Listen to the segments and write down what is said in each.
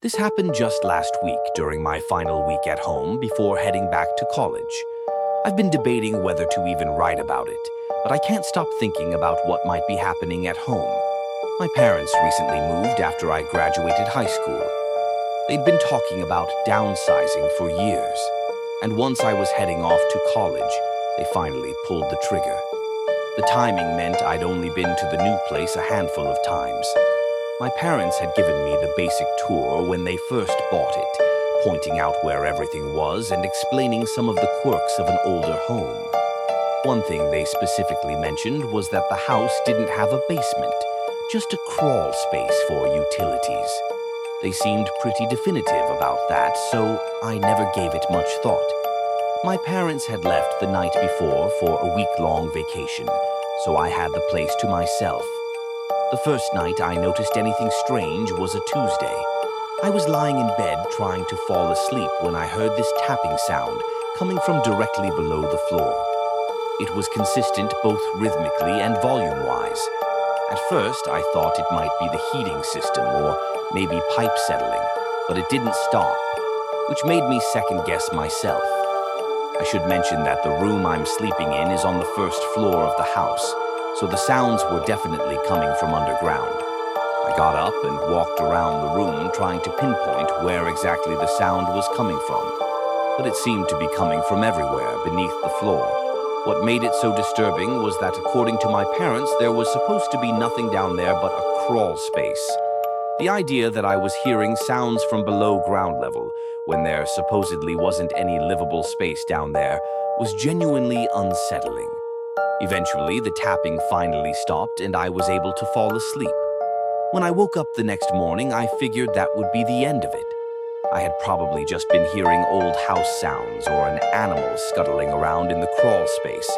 This happened just last week during my final week at home before heading back to college. I've been debating whether to even write about it, but I can't stop thinking about what might be happening at home. My parents recently moved after I graduated high school. They'd been talking about downsizing for years, and once I was heading off to college, they finally pulled the trigger. The timing meant I'd only been to the new place a handful of times. My parents had given me the basic tour when they first bought it, pointing out where everything was and explaining some of the quirks of an older home. One thing they specifically mentioned was that the house didn't have a basement, just a crawl space for utilities. They seemed pretty definitive about that, so I never gave it much thought. My parents had left the night before for a week-long vacation, so I had the place to myself. The first night I noticed anything strange was a Tuesday. I was lying in bed trying to fall asleep when I heard this tapping sound coming from directly below the floor. It was consistent both rhythmically and volume-wise. At first, I thought it might be the heating system or maybe pipe settling, but it didn't stop, which made me second-guess myself. I should mention that the room I'm sleeping in is on the first floor of the house, so the sounds were definitely coming from underground. I got up and walked around the room trying to pinpoint where exactly the sound was coming from, but it seemed to be coming from everywhere beneath the floor. What made it so disturbing was that, according to my parents, there was supposed to be nothing down there but a crawl space. The idea that I was hearing sounds from below ground level, when there supposedly wasn't any livable space down there, was genuinely unsettling. Eventually, the tapping finally stopped and I was able to fall asleep. When I woke up the next morning, I figured that would be the end of it. I had probably just been hearing old house sounds or an animal scuttling around in the crawl space,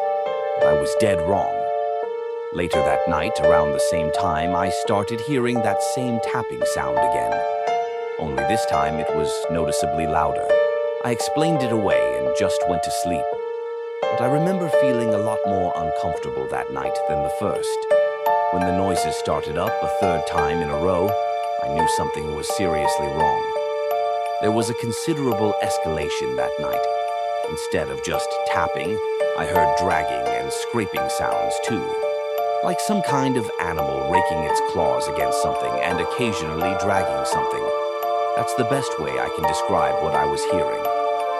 but I was dead wrong. Later that night, around the same time, I started hearing that same tapping sound again. Only this time it was noticeably louder. I explained it away and just went to sleep. But I remember feeling a lot more uncomfortable that night than the first. When the noises started up a third time in a row, I knew something was seriously wrong. There was a considerable escalation that night. Instead of just tapping, I heard dragging and scraping sounds too, like some kind of animal raking its claws against something and occasionally dragging something. That's the best way I can describe what I was hearing.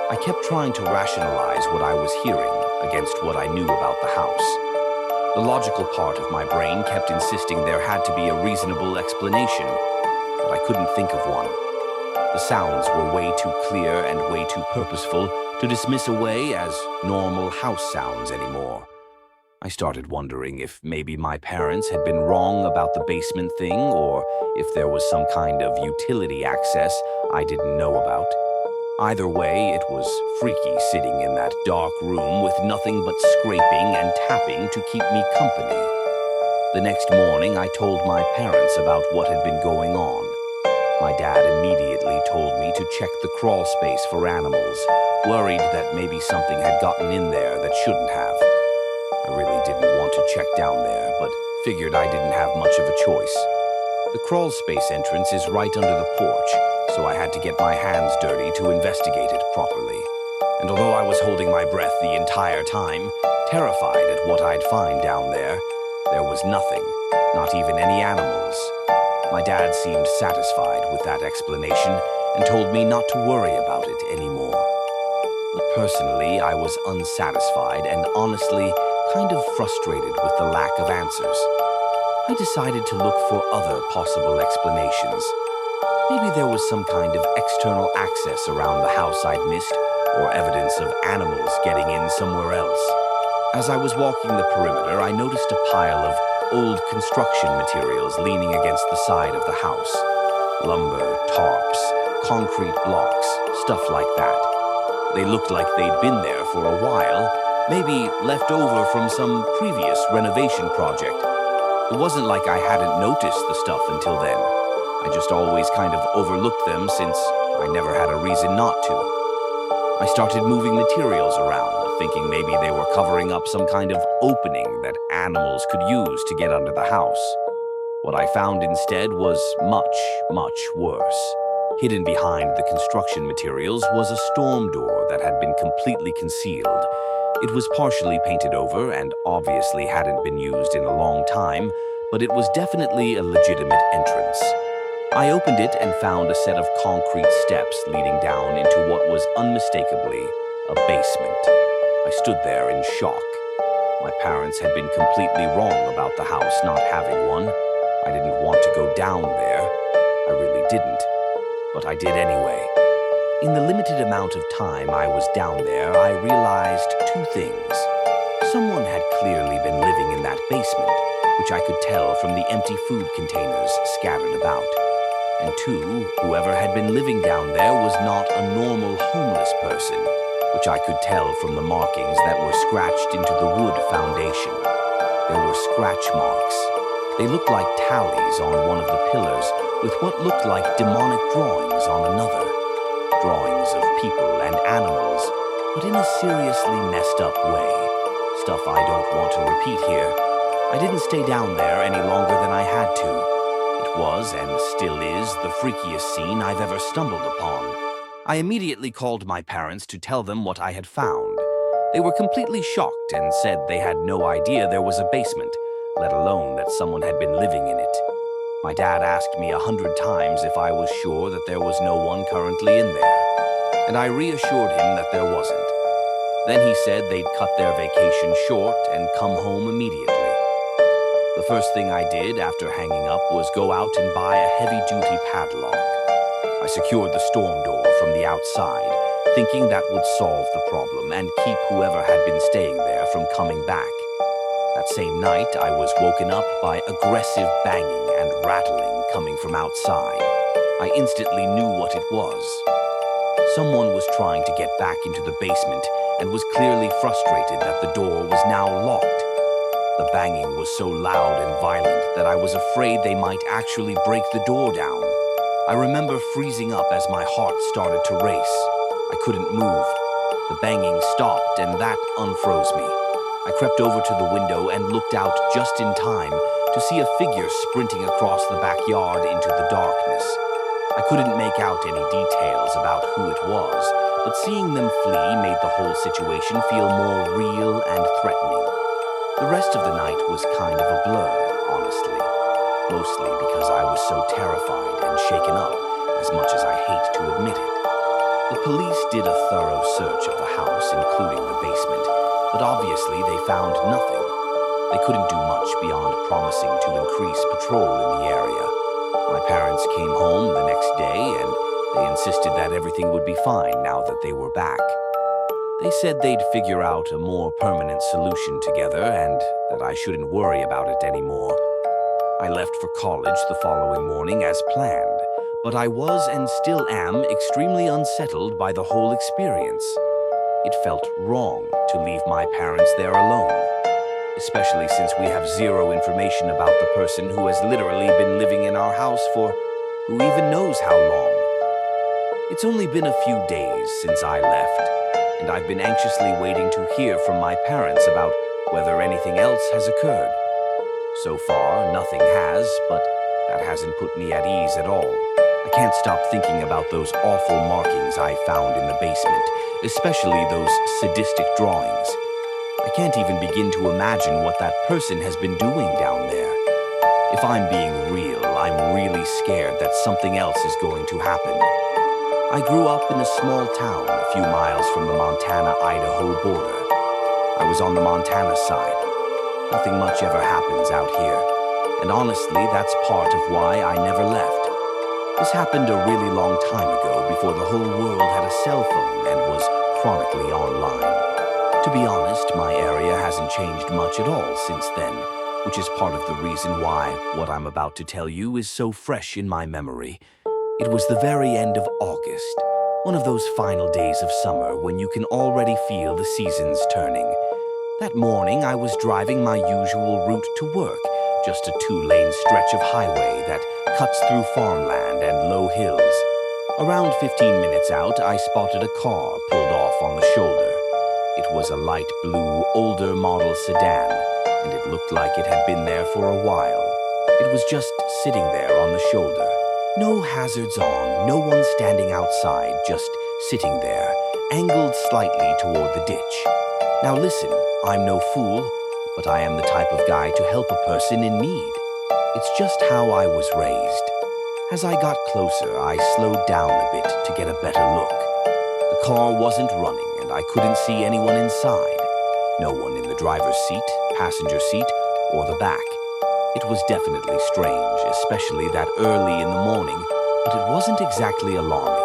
I kept trying to rationalize what I was hearing against what I knew about the house. The logical part of my brain kept insisting there had to be a reasonable explanation, but I couldn't think of one. The sounds were way too clear and way too purposeful to dismiss away as normal house sounds anymore. I started wondering if maybe my parents had been wrong about the basement thing, or if there was some kind of utility access I didn't know about. Either way, it was freaky sitting in that dark room with nothing but scraping and tapping to keep me company. The next morning, I told my parents about what had been going on. My dad immediately told me to check the crawl space for animals, worried that maybe something had gotten in there that shouldn't have. I really didn't want to check down there, but figured I didn't have much of a choice. The crawl space entrance is right under the porch, so I had to get my hands dirty to investigate it properly. And although I was holding my breath the entire time, terrified at what I'd find down there, there was nothing, not even any animals. My dad seemed satisfied with that explanation and told me not to worry about it anymore. But personally, I was unsatisfied and honestly kind of frustrated with the lack of answers. I decided to look for other possible explanations. Maybe there was some kind of external access around the house I'd missed, or evidence of animals getting in somewhere else. As I was walking the perimeter, I noticed a pile of old construction materials leaning against the side of the house. Lumber, tarps, concrete blocks, stuff like that. They looked like they'd been there for a while, maybe left over from some previous renovation project. It wasn't like I hadn't noticed the stuff until then. I just always kind of overlooked them since I never had a reason not to. I started moving materials around, thinking maybe they were covering up some kind of opening that animals could use to get under the house. What I found instead was much, much worse. Hidden behind the construction materials was a storm door that had been completely concealed. It was partially painted over and obviously hadn't been used in a long time, but it was definitely a legitimate entrance. I opened it and found a set of concrete steps leading down into what was unmistakably a basement. I stood there in shock. My parents had been completely wrong about the house not having one. I didn't want to go down there. I really didn't. But I did anyway. In the limited amount of time I was down there, I realized two things. Someone had clearly been living in that basement, which I could tell from the empty food containers scattered about. And two, whoever had been living down there was not a normal homeless person, which I could tell from the markings that were scratched into the wood foundation. There were scratch marks. They looked like tallies on one of the pillars, with what looked like demonic drawings on another. Drawings of people and animals, but in a seriously messed up way. Stuff I don't want to repeat here. I didn't stay down there any longer than I had to. It was, and still is, the freakiest scene I've ever stumbled upon. I immediately called my parents to tell them what I had found. They were completely shocked and said they had no idea there was a basement, let alone that someone had been living in it. My dad asked me 100 times if I was sure that there was no one currently in there, and I reassured him that there wasn't. Then he said they'd cut their vacation short and come home immediately. The first thing I did after hanging up was go out and buy a heavy-duty padlock. I secured the storm door from the outside, thinking that would solve the problem and keep whoever had been staying there from coming back. That same night, I was woken up by aggressive banging and rattling coming from outside. I instantly knew what it was. Someone was trying to get back into the basement and was clearly frustrated that the door was now locked. The banging was so loud and violent that I was afraid they might actually break the door down. I remember freezing up as my heart started to race. I couldn't move. The banging stopped and that unfroze me. I crept over to the window and looked out just in time to see a figure sprinting across the backyard into the darkness. I couldn't make out any details about who it was, but seeing them flee made the whole situation feel more real and threatening. The rest of the night was kind of a blur, honestly. Mostly because I was so terrified and shaken up, as much as I hate to admit it. The police did a thorough search of the house, including the basement, but obviously they found nothing. They couldn't do much beyond promising to increase patrol in the area. My parents came home the next day, and they insisted that everything would be fine now that they were back. They said they'd figure out a more permanent solution together and that I shouldn't worry about it anymore. I left for college the following morning as planned, but I was and still am extremely unsettled by the whole experience. It felt wrong to leave my parents there alone, especially since we have zero information about the person who has literally been living in our house for who even knows how long. It's only been a few days since I left, and I've been anxiously waiting to hear from my parents about whether anything else has occurred. So far, nothing has, but that hasn't put me at ease at all. I can't stop thinking about those awful markings I found in the basement, especially those sadistic drawings. I can't even begin to imagine what that person has been doing down there. If I'm being real, I'm really scared that something else is going to happen. I grew up in a small town a few miles from the Montana-Idaho border. I was on the Montana side. Nothing much ever happens out here, and honestly, that's part of why I never left. This happened a really long time ago, before the whole world had a cell phone and was chronically online. To be honest, my area hasn't changed much at all since then, which is part of the reason why what I'm about to tell you is so fresh in my memory. It was the very end of August, one of those final days of summer when you can already feel the seasons turning. That morning, I was driving my usual route to work, just a 2-lane stretch of highway that cuts through farmland and low hills. Around 15 minutes out, I spotted a car pulled off on the shoulder. It was a light blue, older model sedan, and it looked like it had been there for a while. It was just sitting there on the shoulder. No hazards on, no one standing outside, just sitting there, angled slightly toward the ditch. Now listen, I'm no fool, but I am the type of guy to help a person in need. It's just how I was raised. As I got closer, I slowed down a bit to get a better look. The car wasn't running, and I couldn't see anyone inside. No one in the driver's seat, passenger seat, or the back. It was definitely strange, especially that early in the morning, but it wasn't exactly alarming.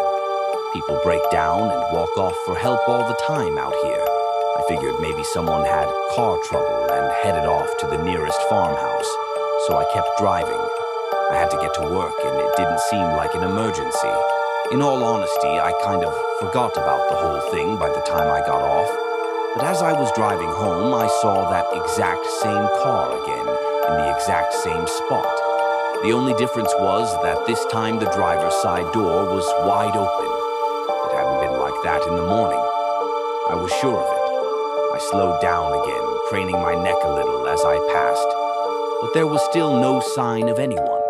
People break down and walk off for help all the time out here. I figured maybe someone had car trouble and headed off to the nearest farmhouse, so I kept driving. I had to get to work, and it didn't seem like an emergency. In all honesty, I kind of forgot about the whole thing by the time I got off. But as I was driving home, I saw that exact same car again, in the exact same spot. The only difference was that this time the driver's side door was wide open. It hadn't been like that in the morning. I was sure of it. I slowed down again, craning my neck a little as I passed. But there was still no sign of anyone.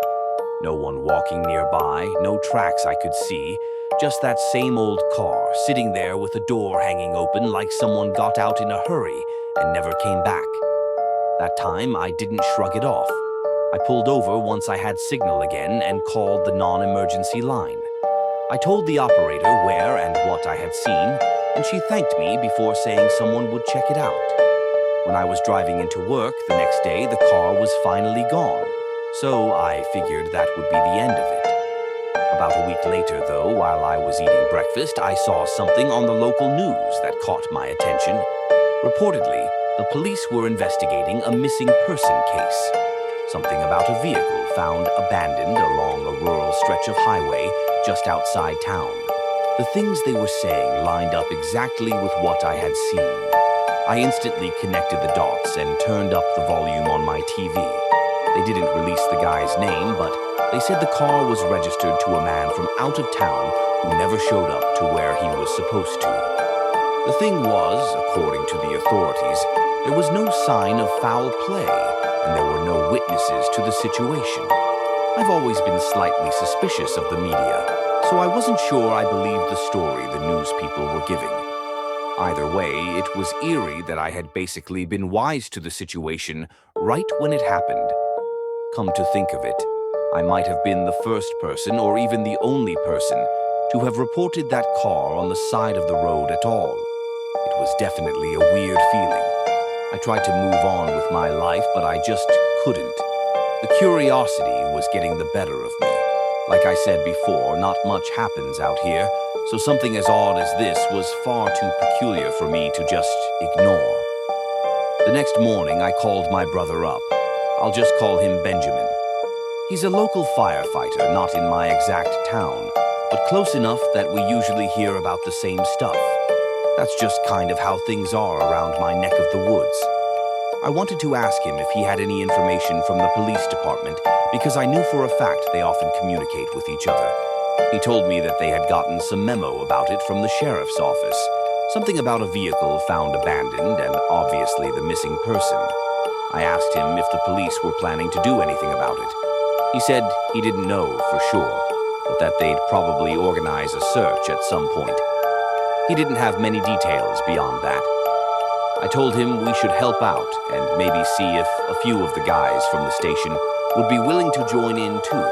No one walking nearby, no tracks I could see, just that same old car sitting there with the door hanging open like someone got out in a hurry and never came back. That time, I didn't shrug it off. I pulled over once I had signal again and called the non-emergency line. I told the operator where and what I had seen, and she thanked me before saying someone would check it out. When I was driving into work the next day, the car was finally gone, so I figured that would be the end of it. About a week later, though, while I was eating breakfast, I saw something on the local news that caught my attention. Reportedly, the police were investigating a missing person case. Something about a vehicle found abandoned along a rural stretch of highway just outside town. The things they were saying lined up exactly with what I had seen. I instantly connected the dots and turned up the volume on my TV. They didn't release the guy's name, but they said the car was registered to a man from out of town who never showed up to where he was supposed to. The thing was, according to the authorities, there was no sign of foul play, and there were no witnesses to the situation. I've always been slightly suspicious of the media, so I wasn't sure I believed the story the news people were giving. Either way, it was eerie that I had basically been wise to the situation right when it happened. Come to think of it, I might have been the first person, or even the only person, to have reported that car on the side of the road at all. It was definitely a weird feeling. I tried to move on with my life, but I just couldn't. The curiosity was getting the better of me. Like I said before, not much happens out here, so something as odd as this was far too peculiar for me to just ignore. The next morning, I called my brother up. I'll just call him Benjamin. He's a local firefighter, not in my exact town, but close enough that we usually hear about the same stuff. That's just kind of how things are around my neck of the woods. I wanted to ask him if he had any information from the police department, because I knew for a fact they often communicate with each other. He told me that they had gotten some memo about it from the sheriff's office, something about a vehicle found abandoned and obviously the missing person. I asked him if the police were planning to do anything about it. He said he didn't know for sure, but that they'd probably organize a search at some point. He didn't have many details beyond that. I told him we should help out and maybe see if a few of the guys from the station would be willing to join in too.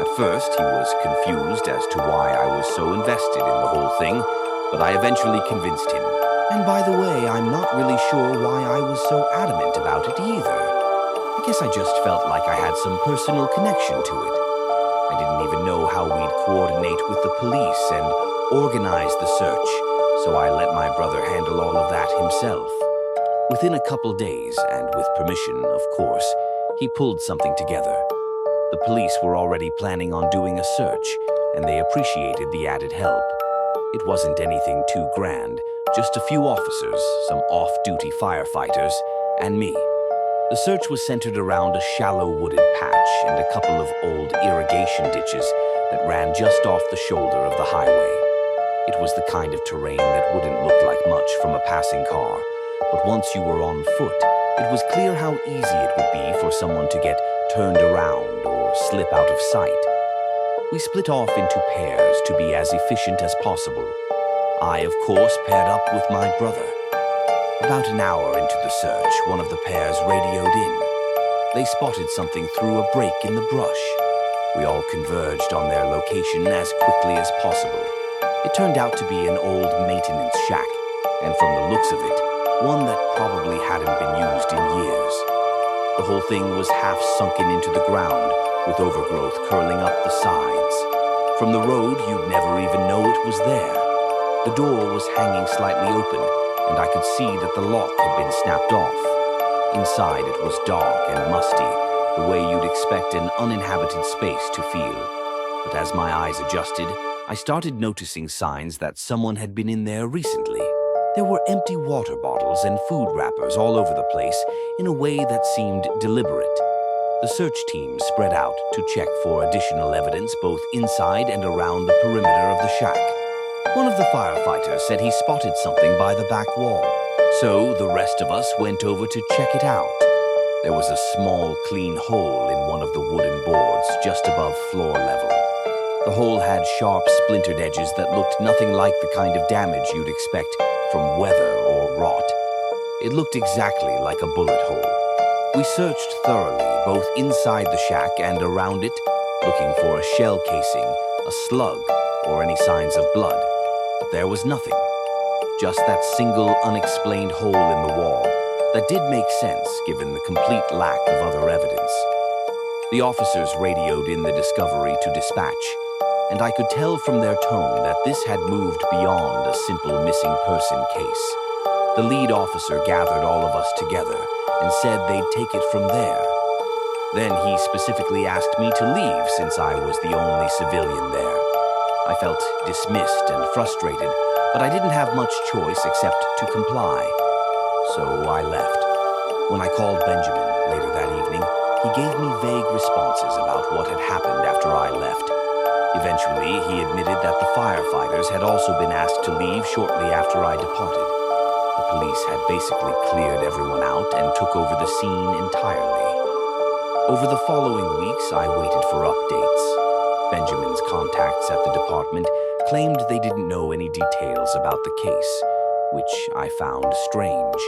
At first, he was confused as to why I was so invested in the whole thing, but I eventually convinced him. And by the way, I'm not really sure why I was so adamant about it either. I guess I just felt like I had some personal connection to it. I didn't even know how we'd coordinate with the police and organize the search, so I let my brother handle all of that himself. Within a couple days, and with permission, of course, he pulled something together. The police were already planning on doing a search, and they appreciated the added help. It wasn't anything too grand, just a few officers, some off-duty firefighters, and me. The search was centered around a shallow wooded patch and a couple of old irrigation ditches that ran just off the shoulder of the highway. It was the kind of terrain that wouldn't look like much from a passing car, but once you were on foot, it was clear how easy it would be for someone to get turned around or slip out of sight. We split off into pairs to be as efficient as possible. I, of course, paired up with my brother. About an hour into the search, one of the pairs radioed in. They spotted something through a break in the brush. We all converged on their location as quickly as possible. It turned out to be an old maintenance shack, and from the looks of it, one that probably hadn't been used in years. The whole thing was half sunken into the ground, with overgrowth curling up the sides. From the road, you'd never even know it was there. The door was hanging slightly open, and I could see that the lock had been snapped off. Inside, it was dark and musty, the way you'd expect an uninhabited space to feel. But as my eyes adjusted, I started noticing signs that someone had been in there recently. There were empty water bottles and food wrappers all over the place in a way that seemed deliberate. The search team spread out to check for additional evidence both inside and around the perimeter of the shack. One of the firefighters said he spotted something by the back wall, so the rest of us went over to check it out. There was a small, clean hole in one of the wooden boards just above floor level. The hole had sharp, splintered edges that looked nothing like the kind of damage you'd expect from weather or rot. It looked exactly like a bullet hole. We searched thoroughly, both inside the shack and around it, looking for a shell casing, a slug, or any signs of blood. But there was nothing. Just that single unexplained hole in the wall that did make sense given the complete lack of other evidence. The officers radioed in the discovery to dispatch, and I could tell from their tone that this had moved beyond a simple missing person case. The lead officer gathered all of us together and said they'd take it from there. Then he specifically asked me to leave since I was the only civilian there. I felt dismissed and frustrated, but I didn't have much choice except to comply. So I left. When I called Benjamin later that evening, he gave me vague responses about what had happened after I left. Eventually, he admitted that the firefighters had also been asked to leave shortly after I departed. The police had basically cleared everyone out and took over the scene entirely. Over the following weeks, I waited for updates. Benjamin's contacts at the department claimed they didn't know any details about the case, which I found strange.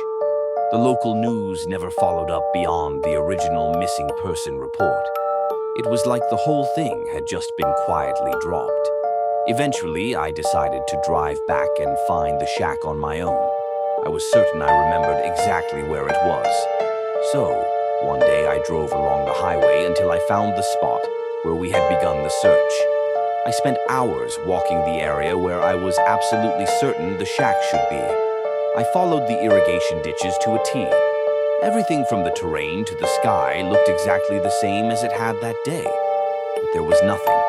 The local news never followed up beyond the original missing person report. It was like the whole thing had just been quietly dropped. Eventually, I decided to drive back and find the shack on my own. I was certain I remembered exactly where it was. So, one day I drove along the highway until I found the spot where we had begun the search. I spent hours walking the area where I was absolutely certain the shack should be. I followed the irrigation ditches to a T. Everything from the terrain to the sky looked exactly the same as it had that day. But there was nothing.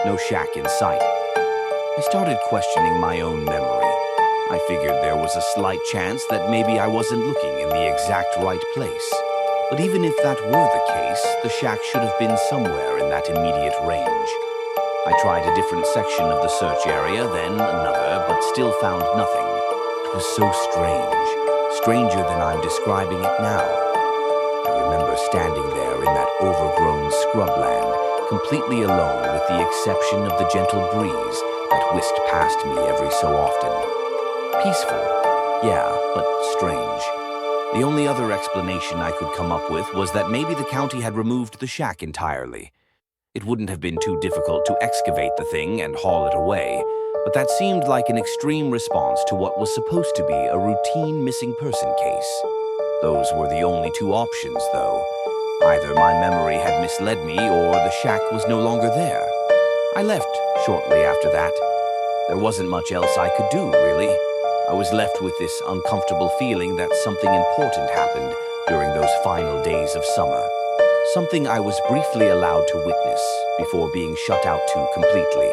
No shack in sight. I started questioning my own memory. I figured there was a slight chance that maybe I wasn't looking in the exact right place. But even if that were the case, the shack should have been somewhere in that immediate range. I tried a different section of the search area, then another, but still found nothing. It was so strange. Stranger than I'm describing it now. I remember standing there in that overgrown scrubland, completely alone with the exception of the gentle breeze that whisked past me every so often. Peaceful, yeah, but strange. The only other explanation I could come up with was that maybe the county had removed the shack entirely. It wouldn't have been too difficult to excavate the thing and haul it away, but that seemed like an extreme response to what was supposed to be a routine missing person case. Those were the only two options, though. Either my memory had misled me or the shack was no longer there. I left shortly after that. There wasn't much else I could do, really. I was left with this uncomfortable feeling that something important happened during those final days of summer. Something I was briefly allowed to witness before being shut out to completely.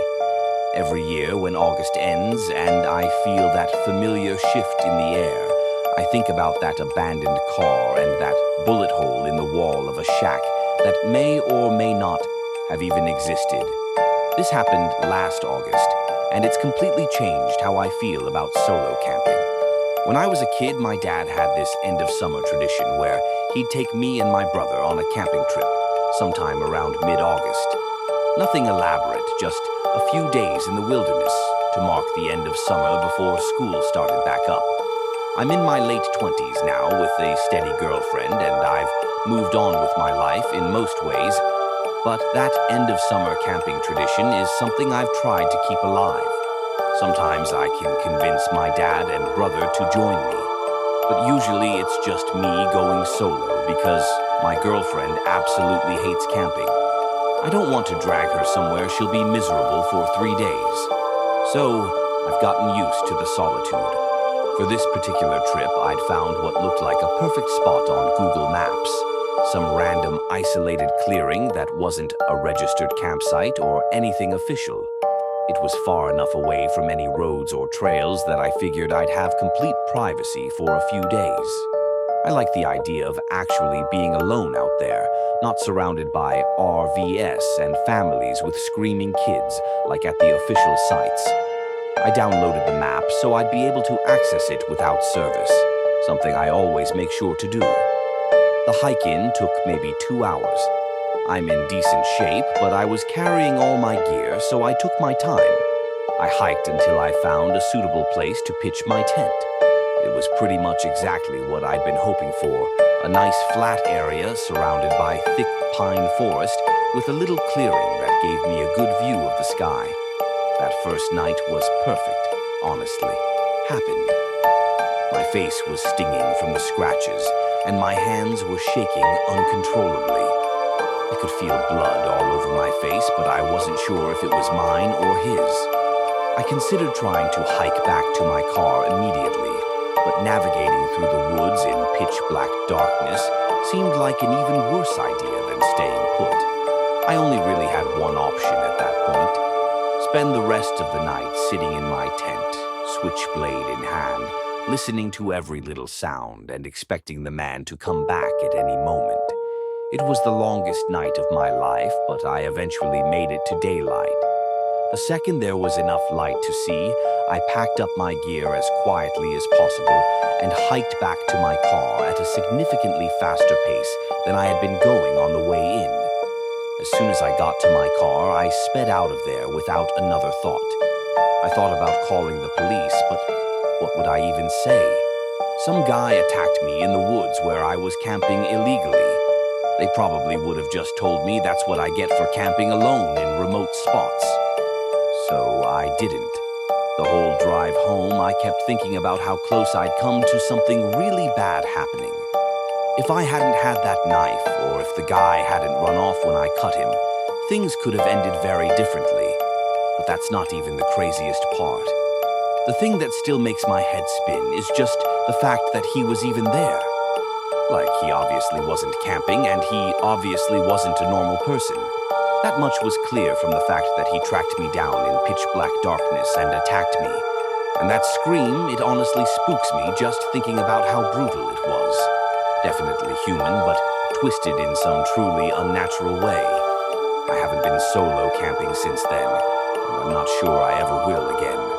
Every year when August ends and I feel that familiar shift in the air, I think about that abandoned car and that bullet hole in the wall of a shack that may or may not have even existed. This happened last August, and it's completely changed how I feel about solo camping. When I was a kid, my dad had this end-of-summer tradition where he'd take me and my brother on a camping trip, sometime around mid-August. Nothing elaborate, just a few days in the wilderness to mark the end of summer before school started back up. I'm in my late 20s now with a steady girlfriend, and I've moved on with my life in most ways, but that end of summer camping tradition is something I've tried to keep alive. Sometimes I can convince my dad and brother to join me, but usually it's just me going solo because my girlfriend absolutely hates camping. I don't want to drag her somewhere she'll be miserable for 3 days. So I've gotten used to the solitude. For this particular trip, I'd found what looked like a perfect spot on Google Maps. Some random isolated clearing that wasn't a registered campsite or anything official. It was far enough away from any roads or trails that I figured I'd have complete privacy for a few days. I like the idea of actually being alone out there, not surrounded by RVs and families with screaming kids like at the official sites. I downloaded the map so I'd be able to access it without service, something I always make sure to do. The hike-in took maybe 2 hours. I'm in decent shape, but I was carrying all my gear, so I took my time. I hiked until I found a suitable place to pitch my tent. It was pretty much exactly what I'd been hoping for, a nice flat area surrounded by thick pine forest with a little clearing that gave me a good view of the sky. That first night was perfect, honestly. Happened. My face was stinging from the scratches, and my hands were shaking uncontrollably. I could feel blood all over my face, but I wasn't sure if it was mine or his. I considered trying to hike back to my car immediately, but navigating through the woods in pitch-black darkness seemed like an even worse idea than staying put. I only really had one option at that point. Spend the rest of the night sitting in my tent, switchblade in hand, listening to every little sound and expecting the man to come back at any moment. It was the longest night of my life, but I eventually made it to daylight. The second there was enough light to see, I packed up my gear as quietly as possible and hiked back to my car at a significantly faster pace than I had been going on the way in. As soon as I got to my car, I sped out of there without another thought. I thought about calling the police, but what would I even say? Some guy attacked me in the woods where I was camping illegally. They probably would have just told me that's what I get for camping alone in remote spots. So I didn't. The whole drive home, I kept thinking about how close I'd come to something really bad happening. If I hadn't had that knife, or if the guy hadn't run off when I cut him, things could have ended very differently. But that's not even the craziest part. The thing that still makes my head spin is just the fact that he was even there. Like, he obviously wasn't camping, and he obviously wasn't a normal person. That much was clear from the fact that he tracked me down in pitch-black darkness and attacked me. And that scream, it honestly spooks me just thinking about how brutal it was. Definitely human, but twisted in some truly unnatural way. I haven't been solo camping since then, and I'm not sure I ever will again.